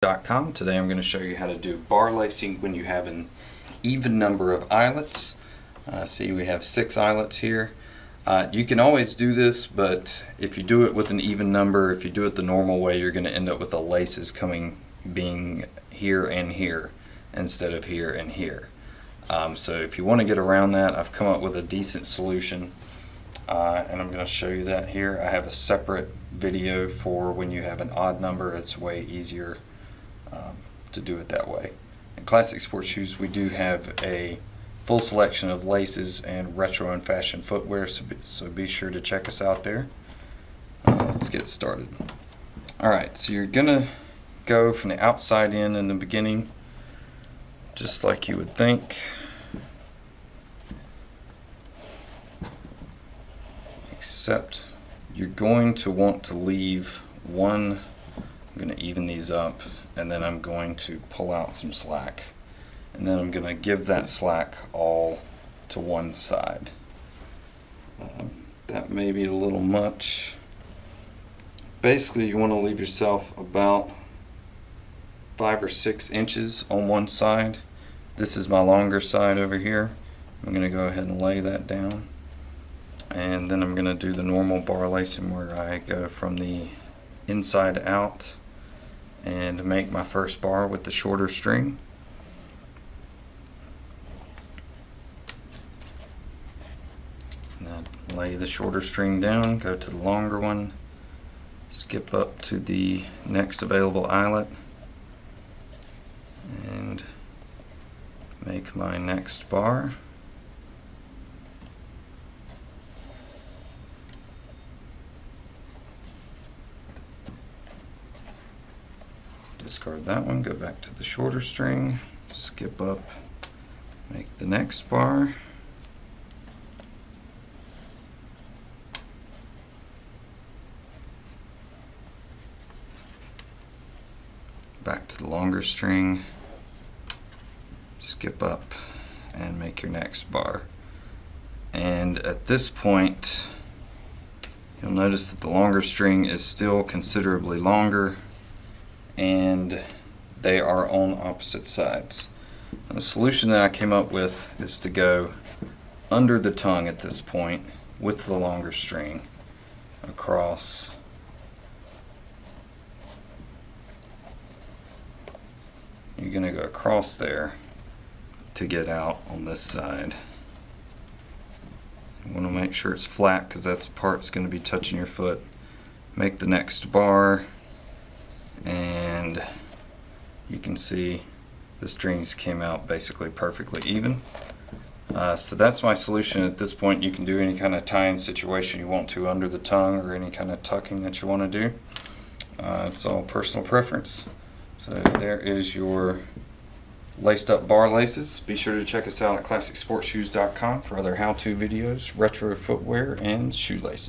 SiewShoes.com. Today I'm going to show you how to do bar lacing when you have an even number of eyelets. See, we have 6 eyelets here. You can always do this, but if you do it with an even number, if you do it the normal way, you're going to end up with the laces being here and here instead of here and here. So if you want to get around that, I've come up with a decent solution, and I'm going to show you that here. I have a separate video for when you have an odd number. It's way easier to do it that way. In Classic Sports Shoes, we do have a full selection of laces and retro and fashion footwear, so be sure to check us out there. Let's get started. Alright, so you're gonna go from the outside in the beginning, just like you would think. Except you're going to want to leave one. I'm going to even these up, and then I'm going to pull out some slack, and then I'm going to give that slack all to one side. That may be a little much. Basically, you want to leave yourself about 5 or 6 inches on one side. This is my longer side over here. I'm going to go ahead and lay that down, and then I'm going to do the normal bar lacing where I go from the inside out and make my first bar with the shorter string. And then lay the shorter string down, go to the longer one, skip up to the next available eyelet, and make my next bar. Discard that one, go back to the shorter string, skip up, make the next bar. Back to the longer string, skip up, and make your next bar. And at this point, you'll notice that the longer string is still considerably longer, and they are on opposite sides. And the solution that I came up with is to go under the tongue at this point with the longer string across. You're going to go across there to get out on this side. You want to make sure it's flat because that's the part that's going to be touching your foot. Make the next bar, and you can see the strings came out basically perfectly even. So that's my solution at this point. You can do any kind of tying situation you want to under the tongue, or any kind of tucking that you want to do. It's all personal preference. So there is your laced up bar laces. Be sure to check us out at ClassicSportsShoes.com for other how-to videos, retro footwear, and shoelaces.